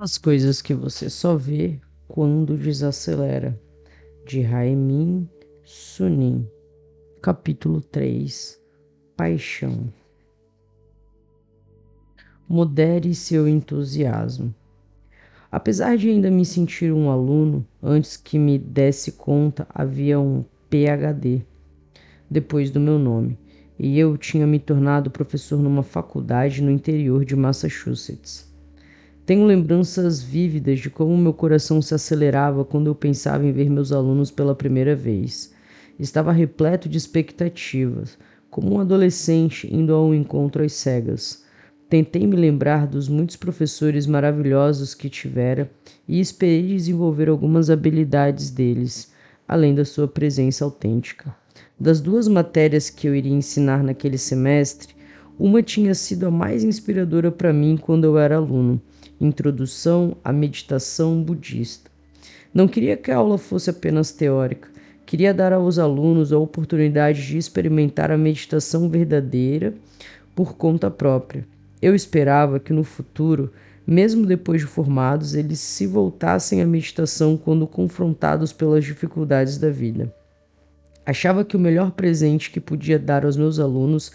As coisas que você só vê quando desacelera, de Raemin Sunim. Capítulo 3. Paixão. Modere seu entusiasmo. Apesar de ainda me sentir um aluno, antes que me desse conta havia um PhD depois do meu nome, e eu tinha me tornado professor numa faculdade no interior de Massachusetts. Tenho lembranças vívidas de como meu coração se acelerava quando eu pensava em ver meus alunos pela primeira vez. Estava repleto de expectativas, como um adolescente indo a um encontro às cegas. Tentei me lembrar dos muitos professores maravilhosos que tivera e esperei desenvolver algumas habilidades deles, além da sua presença autêntica. Das duas matérias que eu iria ensinar naquele semestre, uma tinha sido a mais inspiradora para mim quando eu era aluno: Introdução à Meditação Budista. Não queria que a aula fosse apenas teórica, queria dar aos alunos a oportunidade de experimentar a meditação verdadeira por conta própria. Eu esperava que no futuro, mesmo depois de formados, eles se voltassem à meditação quando confrontados pelas dificuldades da vida. Achava que o melhor presente que podia dar aos meus alunos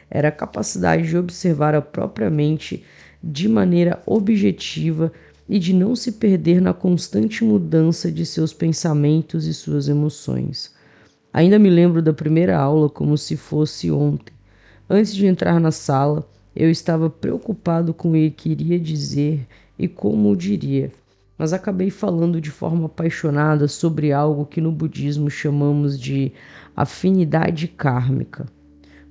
era a capacidade de observar a própria mente de maneira objetiva e de não se perder na constante mudança de seus pensamentos e suas emoções. Ainda me lembro da primeira aula como se fosse ontem. Antes de entrar na sala, eu estava preocupado com o que iria dizer e como o diria, mas acabei falando de forma apaixonada sobre algo que no budismo chamamos de afinidade kármica.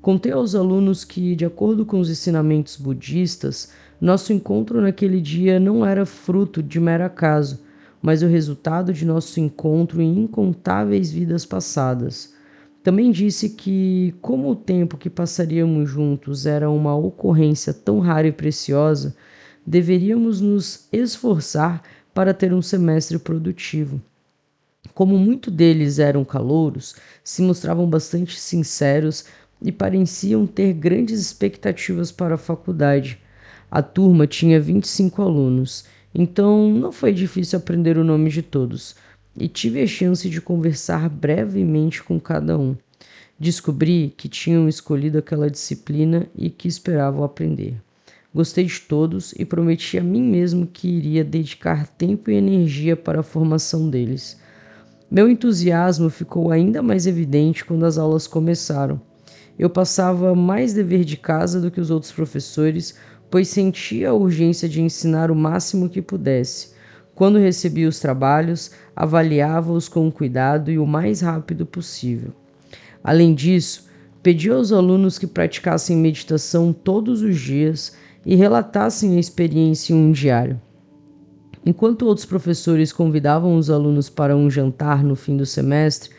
Contei aos alunos que, de acordo com os ensinamentos budistas, nosso encontro naquele dia não era fruto de mero acaso, mas o resultado de nosso encontro em incontáveis vidas passadas. Também disse que, como o tempo que passaríamos juntos era uma ocorrência tão rara e preciosa, deveríamos nos esforçar para ter um semestre produtivo. Como muitos deles eram calouros, se mostravam bastante sinceros e pareciam ter grandes expectativas para a faculdade. A turma tinha 25 alunos, então não foi difícil aprender o nome de todos, e tive a chance de conversar brevemente com cada um. Descobri que tinham escolhido aquela disciplina e que esperavam aprender. Gostei de todos e prometi a mim mesmo que iria dedicar tempo e energia para a formação deles. Meu entusiasmo ficou ainda mais evidente quando as aulas começaram. Eu passava mais dever de casa do que os outros professores, pois sentia a urgência de ensinar o máximo que pudesse. Quando recebia os trabalhos, avaliava-os com cuidado e o mais rápido possível. Além disso, pedi aos alunos que praticassem meditação todos os dias e relatassem a experiência em um diário. Enquanto outros professores convidavam os alunos para um jantar no fim do semestre,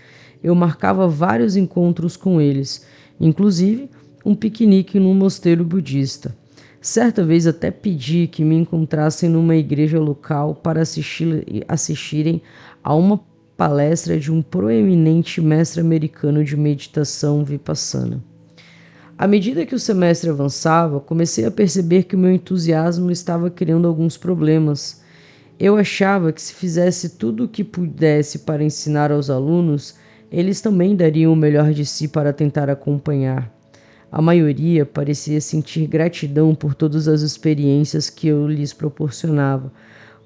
eu marcava vários encontros com eles, inclusive um piquenique num mosteiro budista. Certa vez até pedi que me encontrassem numa igreja local para assistirem a uma palestra de um proeminente mestre americano de meditação vipassana. À medida que o semestre avançava, comecei a perceber que o meu entusiasmo estava criando alguns problemas. Eu achava que se fizesse tudo o que pudesse para ensinar aos alunos, eles também dariam o melhor de si para tentar acompanhar. A maioria parecia sentir gratidão por todas as experiências que eu lhes proporcionava,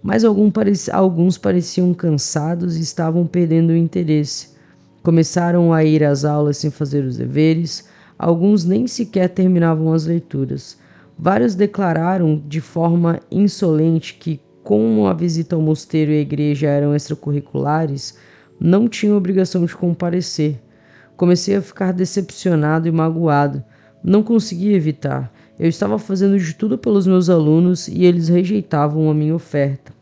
mas alguns pareciam cansados e estavam perdendo o interesse. Começaram a ir às aulas sem fazer os deveres, alguns nem sequer terminavam as leituras. Vários declararam de forma insolente que, como a visita ao mosteiro e à igreja eram extracurriculares, não tinham obrigação de comparecer. Comecei a ficar decepcionado e magoado. Não conseguia evitar. Eu estava fazendo de tudo pelos meus alunos e eles rejeitavam a minha oferta.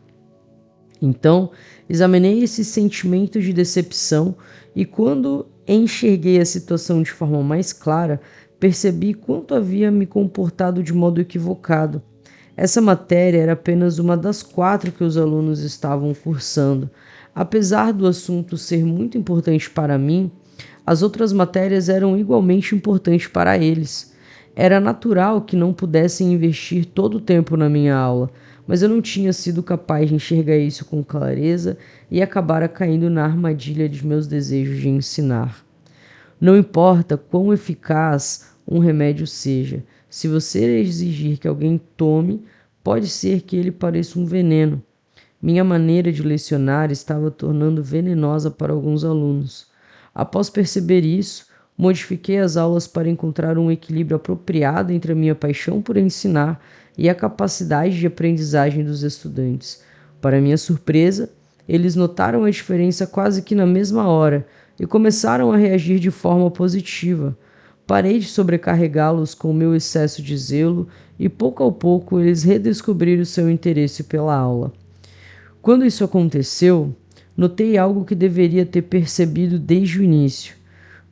Então, examinei esse sentimento de decepção e, quando enxerguei a situação de forma mais clara, percebi quanto havia me comportado de modo equivocado. Essa matéria era apenas uma das 4 que os alunos estavam cursando. Apesar do assunto ser muito importante para mim, as outras matérias eram igualmente importantes para eles. Era natural que não pudessem investir todo o tempo na minha aula, mas eu não tinha sido capaz de enxergar isso com clareza e acabara caindo na armadilha de meus desejos de ensinar. Não importa quão eficaz um remédio seja, se você exigir que alguém tome, pode ser que ele pareça um veneno. Minha maneira de lecionar estava tornando venenosa para alguns alunos. Após perceber isso, modifiquei as aulas para encontrar um equilíbrio apropriado entre a minha paixão por ensinar e a capacidade de aprendizagem dos estudantes. Para minha surpresa, eles notaram a diferença quase que na mesma hora e começaram a reagir de forma positiva. Parei de sobrecarregá-los com o meu excesso de zelo e, pouco a pouco, eles redescobriram seu interesse pela aula. Quando isso aconteceu, notei algo que deveria ter percebido desde o início.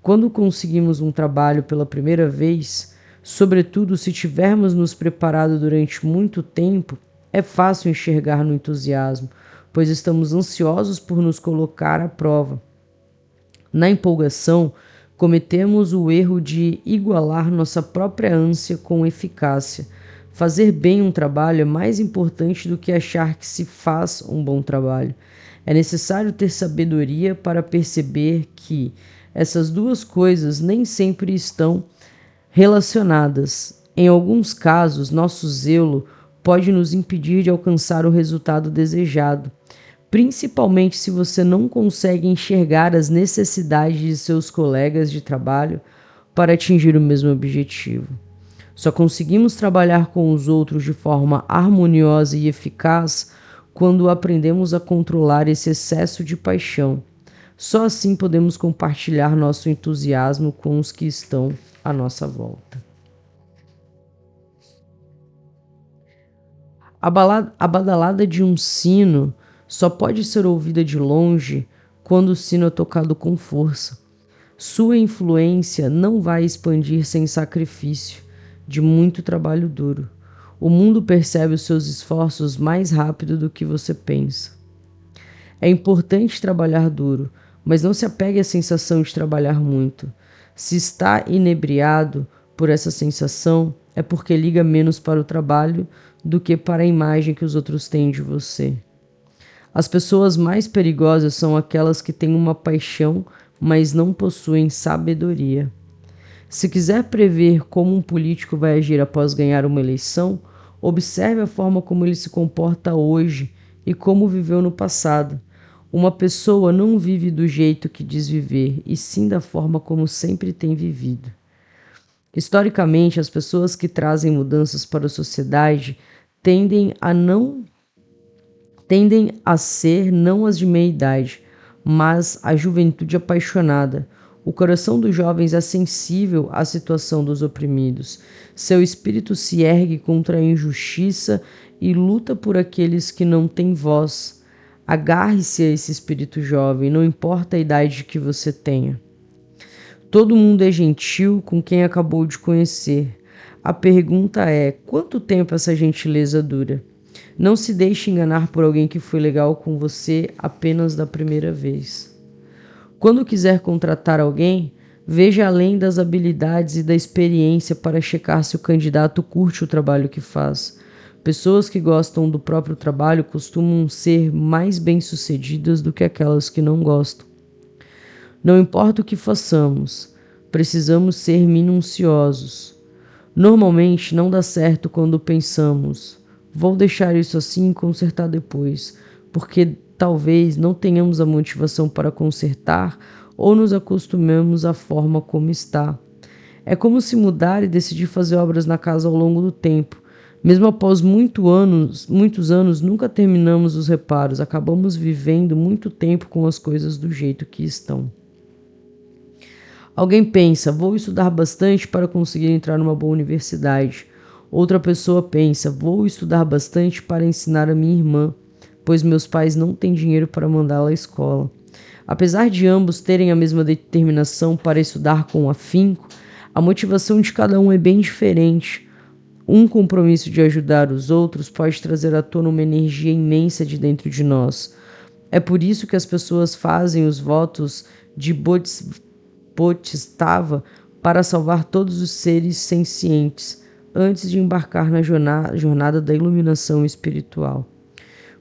Quando conseguimos um trabalho pela primeira vez, sobretudo se tivermos nos preparado durante muito tempo, é fácil enxergar no entusiasmo, pois estamos ansiosos por nos colocar à prova. Na empolgação, cometemos o erro de igualar nossa própria ânsia com eficácia. Fazer bem um trabalho é mais importante do que achar que se faz um bom trabalho. É necessário ter sabedoria para perceber que essas duas coisas nem sempre estão relacionadas. Em alguns casos, nosso zelo pode nos impedir de alcançar o resultado desejado, principalmente se você não consegue enxergar as necessidades de seus colegas de trabalho para atingir o mesmo objetivo. Só conseguimos trabalhar com os outros de forma harmoniosa e eficaz quando aprendemos a controlar esse excesso de paixão. Só assim podemos compartilhar nosso entusiasmo com os que estão à nossa volta. A badalada de um sino só pode ser ouvida de longe quando o sino é tocado com força. Sua influência não vai expandir sem sacrifício de muito trabalho duro. O mundo percebe os seus esforços mais rápido do que você pensa. É importante trabalhar duro, mas não se apegue à sensação de trabalhar muito. Se está inebriado por essa sensação, é porque liga menos para o trabalho do que para a imagem que os outros têm de você. As pessoas mais perigosas são aquelas que têm uma paixão, mas não possuem sabedoria. Se quiser prever como um político vai agir após ganhar uma eleição, observe a forma como ele se comporta hoje e como viveu no passado. Uma pessoa não vive do jeito que diz viver, e sim da forma como sempre tem vivido. Historicamente, as pessoas que trazem mudanças para a sociedade tendem a ser não as de meia idade, mas a juventude apaixonada. O coração dos jovens é sensível à situação dos oprimidos. Seu espírito se ergue contra a injustiça e luta por aqueles que não têm voz. Agarre-se a esse espírito jovem, não importa a idade que você tenha. Todo mundo é gentil com quem acabou de conhecer. A pergunta é: quanto tempo essa gentileza dura? Não se deixe enganar por alguém que foi legal com você apenas da primeira vez. Quando quiser contratar alguém, veja além das habilidades e da experiência para checar se o candidato curte o trabalho que faz. Pessoas que gostam do próprio trabalho costumam ser mais bem-sucedidas do que aquelas que não gostam. Não importa o que façamos, precisamos ser minuciosos. Normalmente não dá certo quando pensamos: vou deixar isso assim e consertar depois, porque talvez não tenhamos a motivação para consertar ou nos acostumemos à forma como está. É como se mudar e decidir fazer obras na casa ao longo do tempo. Mesmo após muitos anos, nunca terminamos os reparos, acabamos vivendo muito tempo com as coisas do jeito que estão. Alguém pensa: vou estudar bastante para conseguir entrar numa boa universidade. Outra pessoa pensa: vou estudar bastante para ensinar a minha irmã, pois meus pais não têm dinheiro para mandá-la à escola. Apesar de ambos terem a mesma determinação para estudar com afinco, a motivação de cada um é bem diferente. Um compromisso de ajudar os outros pode trazer à tona uma energia imensa de dentro de nós. É por isso que as pessoas fazem os votos de Bodhisattva para salvar todos os seres sencientes. antes de embarcar na jornada da iluminação espiritual.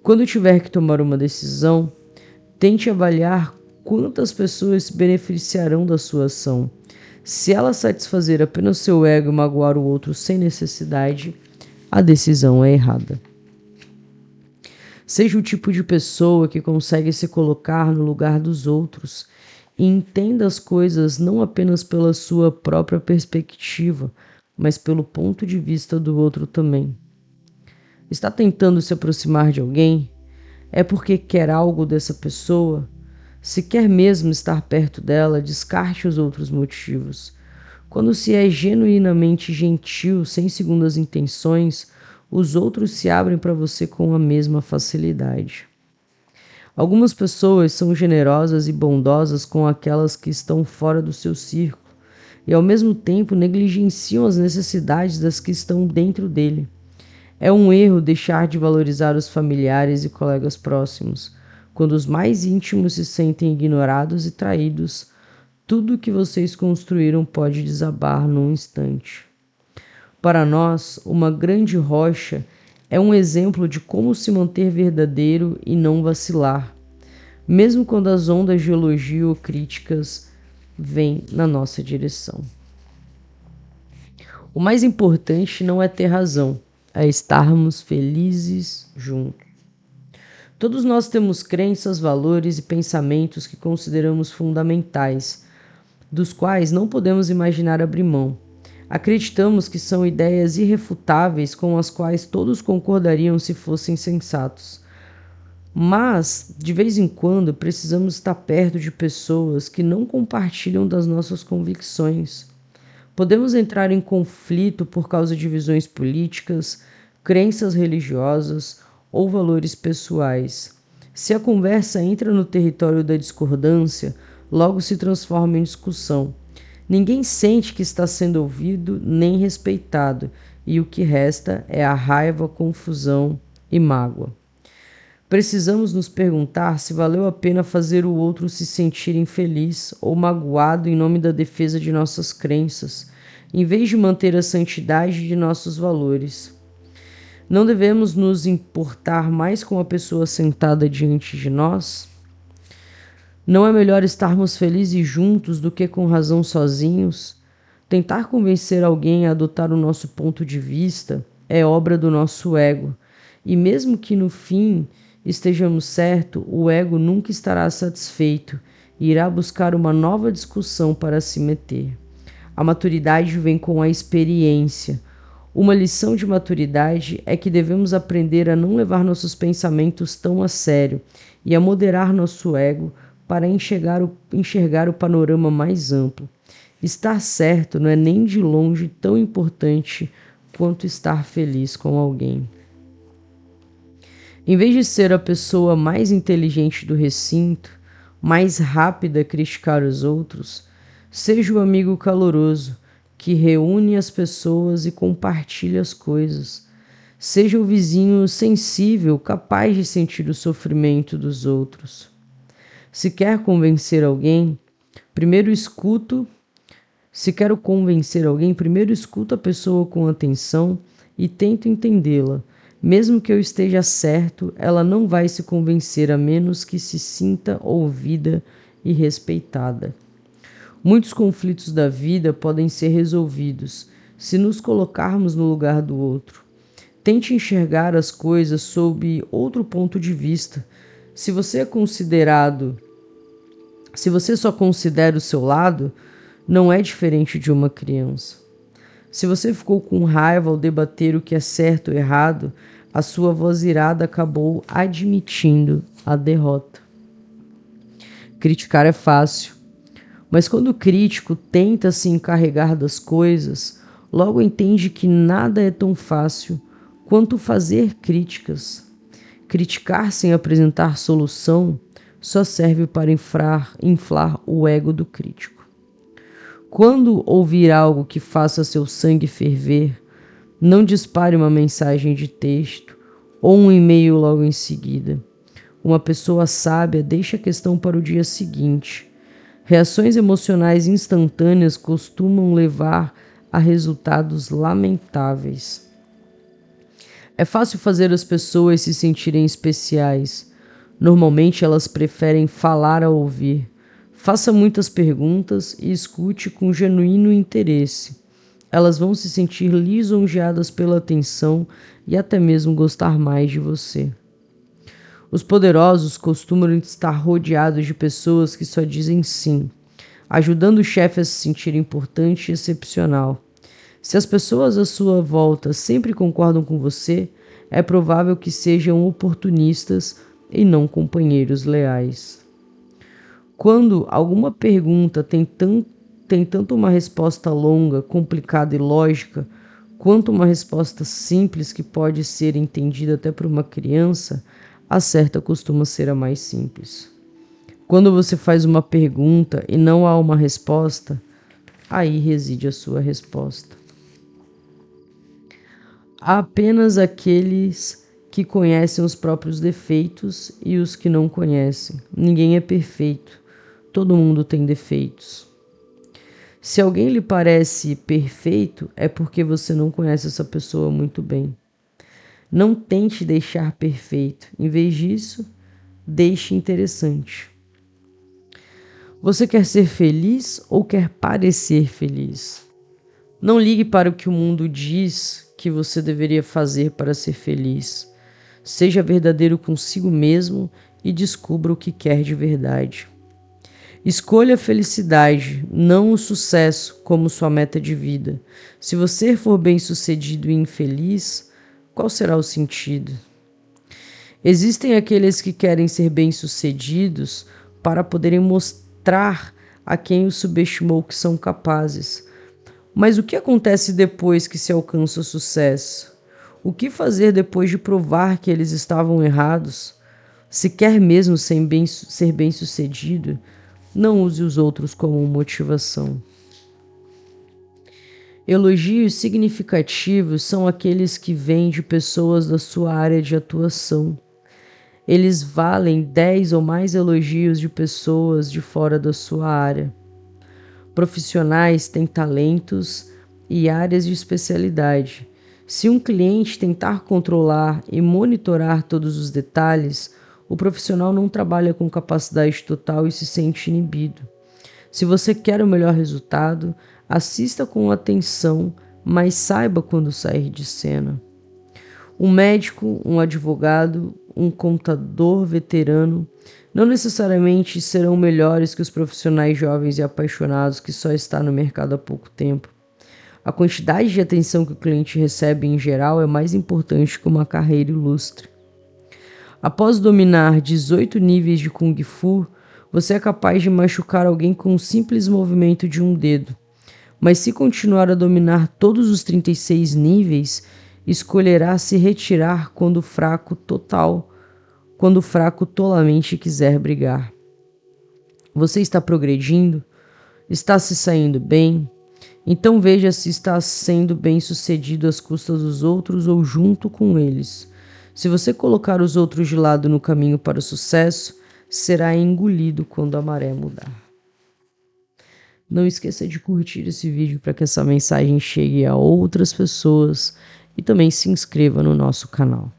Quando tiver que tomar uma decisão, tente avaliar quantas pessoas se beneficiarão da sua ação. Se ela satisfazer apenas seu ego e magoar o outro sem necessidade, a decisão é errada. Seja o tipo de pessoa que consegue se colocar no lugar dos outros e entenda as coisas não apenas pela sua própria perspectiva, mas pelo ponto de vista do outro também. Está tentando se aproximar de alguém? É porque quer algo dessa pessoa? Se quer mesmo estar perto dela, descarte os outros motivos. Quando se é genuinamente gentil, sem segundas intenções, os outros se abrem para você com a mesma facilidade. Algumas pessoas são generosas e bondosas com aquelas que estão fora do seu círculo e, ao mesmo tempo, negligenciam as necessidades das que estão dentro dele. É um erro deixar de valorizar os familiares e colegas próximos. Quando os mais íntimos se sentem ignorados e traídos, tudo o que vocês construíram pode desabar num instante. Para nós, uma grande rocha é um exemplo de como se manter verdadeiro e não vacilar, mesmo quando as ondas de elogio ou críticas vêm na nossa direção. O mais importante não é ter razão, é estarmos felizes juntos. Todos nós temos crenças, valores e pensamentos que consideramos fundamentais, dos quais não podemos imaginar abrir mão. Acreditamos que são ideias irrefutáveis com as quais todos concordariam se fossem sensatos. Mas, de vez em quando, precisamos estar perto de pessoas que não compartilham das nossas convicções. Podemos entrar em conflito por causa de visões políticas, crenças religiosas ou valores pessoais. Se a conversa entra no território da discordância, logo se transforma em discussão. Ninguém sente que está sendo ouvido nem respeitado, e o que resta é a raiva, confusão e mágoa. Precisamos nos perguntar se valeu a pena fazer o outro se sentir infeliz ou magoado em nome da defesa de nossas crenças, em vez de manter a santidade de nossos valores. Não devemos nos importar mais com a pessoa sentada diante de nós? Não é melhor estarmos felizes juntos do que com razão sozinhos? Tentar convencer alguém a adotar o nosso ponto de vista é obra do nosso ego, e mesmo que no fim estejamos certos, o ego nunca estará satisfeito e irá buscar uma nova discussão para se meter. A maturidade vem com a experiência. Uma lição de maturidade é que devemos aprender a não levar nossos pensamentos tão a sério e a moderar nosso ego para enxergar o panorama mais amplo. Estar certo não é nem de longe tão importante quanto estar feliz com alguém. Em vez de ser a pessoa mais inteligente do recinto, mais rápida a criticar os outros, seja o amigo caloroso que reúne as pessoas e compartilha as coisas. Seja o vizinho sensível, capaz de sentir o sofrimento dos outros. Se quero convencer alguém, primeiro escuto a pessoa com atenção e tento entendê-la. Mesmo que eu esteja certo, ela não vai se convencer a menos que se sinta ouvida e respeitada. Muitos conflitos da vida podem ser resolvidos se nos colocarmos no lugar do outro. Tente enxergar as coisas sob outro ponto de vista. Se você só considera o seu lado, não é diferente de uma criança. Se você ficou com raiva ao debater o que é certo ou errado, a sua voz irada acabou admitindo a derrota. Criticar é fácil, mas quando o crítico tenta se encarregar das coisas, logo entende que nada é tão fácil quanto fazer críticas. Criticar sem apresentar solução só serve para inflar o ego do crítico. Quando ouvir algo que faça seu sangue ferver, não dispare uma mensagem de texto ou um e-mail logo em seguida. Uma pessoa sábia deixa a questão para o dia seguinte. Reações emocionais instantâneas costumam levar a resultados lamentáveis. É fácil fazer as pessoas se sentirem especiais. Normalmente elas preferem falar a ouvir. Faça muitas perguntas e escute com genuíno interesse. Elas vão se sentir lisonjeadas pela atenção e até mesmo gostar mais de você. Os poderosos costumam estar rodeados de pessoas que só dizem sim, ajudando o chefe a se sentir importante e excepcional. Se as pessoas à sua volta sempre concordam com você, é provável que sejam oportunistas e não companheiros leais. Quando alguma pergunta tem tanto uma resposta longa, complicada e lógica, quanto uma resposta simples que pode ser entendida até por uma criança, a certa costuma ser a mais simples. Quando você faz uma pergunta e não há uma resposta, aí reside a sua resposta. Há apenas aqueles que conhecem os próprios defeitos e os que não conhecem. Ninguém é perfeito. Todo mundo tem defeitos. Se alguém lhe parece perfeito, é porque você não conhece essa pessoa muito bem. Não tente deixar perfeito. Em vez disso, deixe interessante. Você quer ser feliz ou quer parecer feliz? Não ligue para o que o mundo diz que você deveria fazer para ser feliz. Seja verdadeiro consigo mesmo e descubra o que quer de verdade. Escolha a felicidade, não o sucesso, como sua meta de vida. Se você for bem-sucedido e infeliz, qual será o sentido? Existem aqueles que querem ser bem-sucedidos para poderem mostrar a quem os subestimou que são capazes. Mas o que acontece depois que se alcança o sucesso? O que fazer depois de provar que eles estavam errados? Se quer mesmo ser bem-sucedido, não use os outros como motivação. Elogios significativos são aqueles que vêm de pessoas da sua área de atuação. Eles valem 10 ou mais elogios de pessoas de fora da sua área. Profissionais têm talentos e áreas de especialidade. Se um cliente tentar controlar e monitorar todos os detalhes, o profissional não trabalha com capacidade total e se sente inibido. Se você quer o melhor resultado, assista com atenção, mas saiba quando sair de cena. Um médico, um advogado, um contador veterano não necessariamente serão melhores que os profissionais jovens e apaixonados que só estão no mercado há pouco tempo. A quantidade de atenção que o cliente recebe em geral é mais importante que uma carreira ilustre. Após dominar 18 níveis de Kung Fu, você é capaz de machucar alguém com um simples movimento de um dedo. Mas se continuar a dominar todos os 36 níveis, escolherá se retirar quando o fraco tolamente quiser brigar. Você está progredindo? Está se saindo bem? Então veja se está sendo bem-sucedido às custas dos outros ou junto com eles. Se você colocar os outros de lado no caminho para o sucesso, será engolido quando a maré mudar. Não esqueça de curtir esse vídeo para que essa mensagem chegue a outras pessoas e também se inscreva no nosso canal.